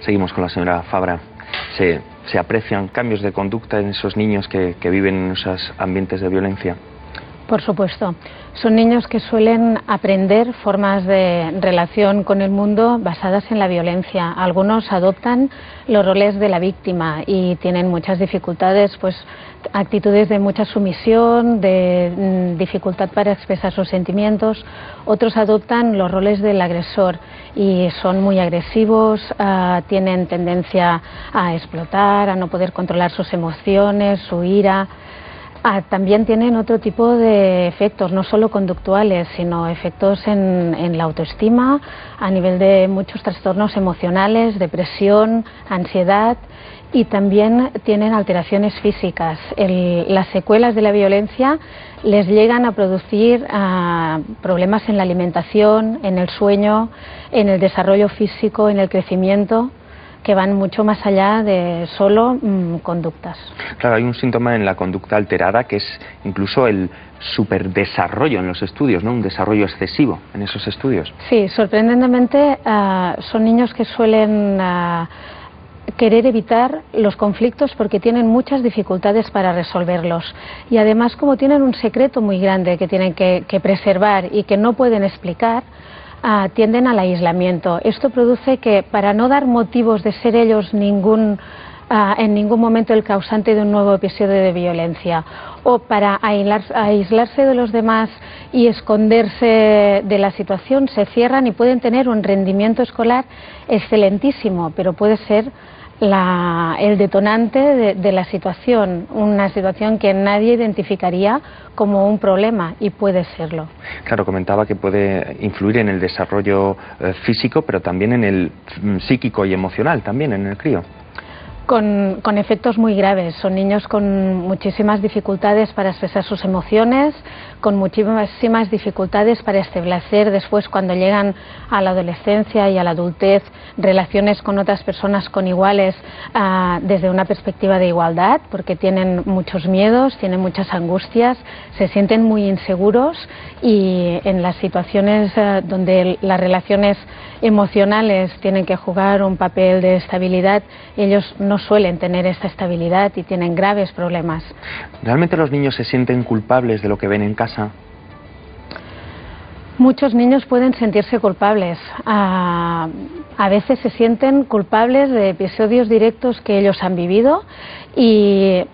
Seguimos con la señora Fabra. ¿Se aprecian cambios de conducta en esos niños que viven en esos ambientes de violencia? Por supuesto. Son niños que suelen aprender formas de relación con el mundo basadas en la violencia. Algunos adoptan los roles de la víctima y tienen muchas dificultades, pues actitudes de mucha sumisión, de dificultad para expresar sus sentimientos. Otros adoptan los roles del agresor y son muy agresivos, tienen tendencia a explotar, a no poder controlar sus emociones, su ira. También tienen otro tipo de efectos, no solo conductuales, sino efectos en la autoestima, a nivel de muchos trastornos emocionales, depresión, ansiedad, y también tienen alteraciones físicas. Las secuelas de la violencia les llegan a producir problemas en la alimentación, en el sueño, en el desarrollo físico, en el crecimiento, que van mucho más allá de solo conductas. Claro, hay un síntoma en la conducta alterada que es incluso el superdesarrollo en los estudios, ¿no? Un desarrollo excesivo en esos estudios. Sí, sorprendentemente son niños que suelen querer evitar los conflictos porque tienen muchas dificultades para resolverlos, y además, como tienen un secreto muy grande que tienen que preservar y que no pueden explicar, tienden al aislamiento. Esto produce que, para no dar motivos de ser ellos en ningún momento el causante de un nuevo episodio de violencia, o para aislarse de los demás y esconderse de la situación, se cierran y pueden tener un rendimiento escolar excelentísimo, pero puede ser el detonante de la situación, una situación que nadie identificaría como un problema, y puede serlo. Claro, comentaba que puede influir en el desarrollo físico, pero también en el psíquico y emocional, también en el crío. Con efectos muy graves. Son niños con muchísimas dificultades para expresar sus emociones, con muchísimas dificultades para establecer después, cuando llegan a la adolescencia y a la adultez, relaciones con otras personas con iguales desde una perspectiva de igualdad, porque tienen muchos miedos, tienen muchas angustias, se sienten muy inseguros, y en las situaciones donde las relaciones emocionales tienen que jugar un papel de estabilidad, ellos no suelen tener esta estabilidad y tienen graves problemas. ¿Realmente los niños se sienten culpables de lo que ven en casa? Muchos niños pueden sentirse culpables. A veces se sienten culpables de episodios directos que ellos han vivido, y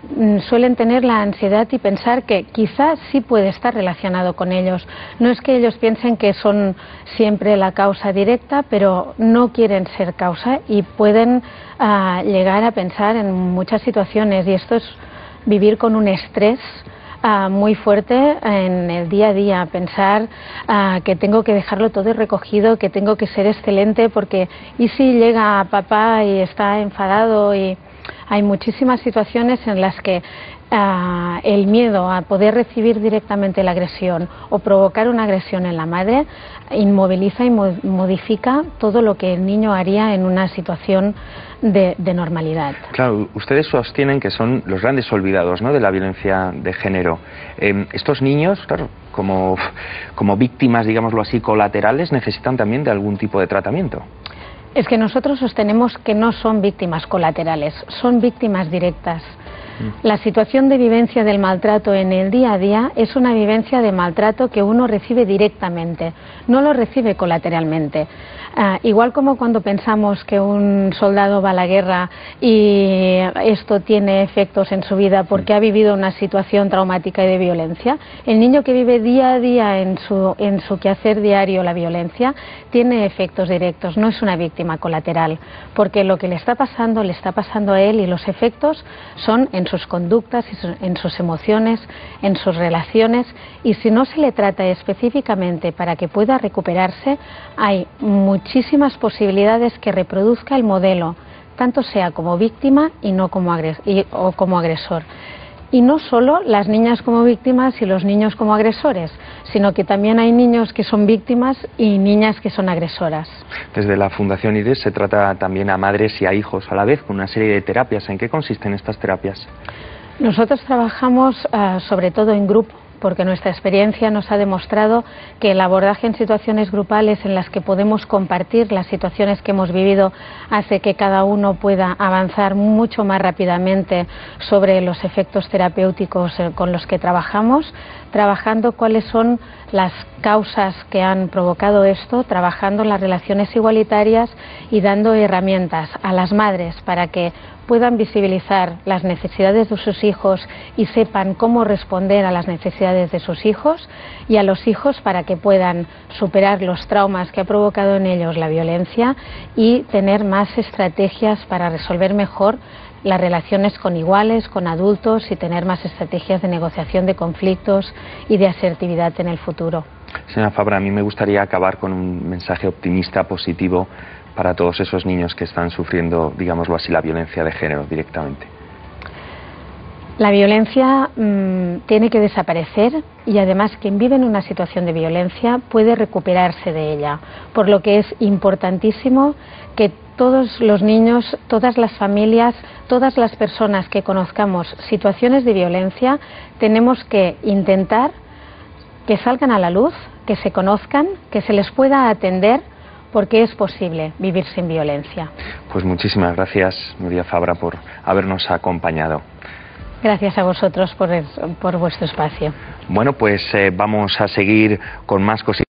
suelen tener la ansiedad y pensar que quizás sí puede estar relacionado con ellos. No es que ellos piensen que son siempre la causa directa, pero no quieren ser causa y pueden llegar a pensar en muchas situaciones, y esto es vivir con un estrés muy fuerte en el día a día, pensar que tengo que dejarlo todo recogido, que tengo que ser excelente, porque ¿y si llega papá y está enfadado? Y hay muchísimas situaciones en las que el miedo a poder recibir directamente la agresión o provocar una agresión en la madre inmoviliza y modifica todo lo que el niño haría en una situación de normalidad. Claro, ustedes sostienen que son los grandes olvidados, ¿no?, de la violencia de género. Estos niños, claro, como víctimas, digámoslo así, colaterales, necesitan también de algún tipo de tratamiento. Es que nosotros sostenemos que no son víctimas colaterales, son víctimas directas. La situación de vivencia del maltrato en el día a día es una vivencia de maltrato que uno recibe directamente, no lo recibe colateralmente. Igual como cuando pensamos que un soldado va a la guerra y esto tiene efectos en su vida porque ha vivido una situación traumática y de violencia, el niño que vive día a día en su quehacer diario la violencia tiene efectos directos, no es una víctima colateral, porque lo que le está pasando a él, y los efectos son en sus conductas, en sus emociones, en sus relaciones, y si no se le trata específicamente para que pueda recuperarse, hay muchísimas posibilidades que reproduzca el modelo, tanto sea como víctima y no como agresor. Y no solo las niñas como víctimas y los niños como agresores, sino que también hay niños que son víctimas y niñas que son agresoras. Desde la Fundación IDES se trata también a madres y a hijos a la vez, con una serie de terapias. ¿En qué consisten estas terapias? Nosotros trabajamos sobre todo en grupo, porque nuestra experiencia nos ha demostrado que el abordaje en situaciones grupales en las que podemos compartir las situaciones que hemos vivido hace que cada uno pueda avanzar mucho más rápidamente sobre los efectos terapéuticos con los que trabajamos, trabajando cuáles son las causas que han provocado esto, trabajando en las relaciones igualitarias y dando herramientas a las madres para que puedan visibilizar las necesidades de sus hijos y sepan cómo responder a las necesidades de sus hijos, y a los hijos para que puedan superar los traumas que ha provocado en ellos la violencia y tener más estrategias para resolver mejor las relaciones con iguales, con adultos, y tener más estrategias de negociación de conflictos y de asertividad en el futuro. Señora Fabra, a mí me gustaría acabar con un mensaje optimista, positivo, para todos esos niños que están sufriendo, digámoslo así, la violencia de género directamente. La violencia tiene que desaparecer, y además quien vive en una situación de violencia puede recuperarse de ella, por lo que es importantísimo que todos los niños, todas las familias, todas las personas que conozcamos situaciones de violencia, tenemos que intentar que salgan a la luz, que se conozcan, que se les pueda atender, porque es posible vivir sin violencia. Pues muchísimas gracias, Nuria Fabra, por habernos acompañado. Gracias a vosotros por vuestro espacio. Bueno, pues vamos a seguir con más cositas.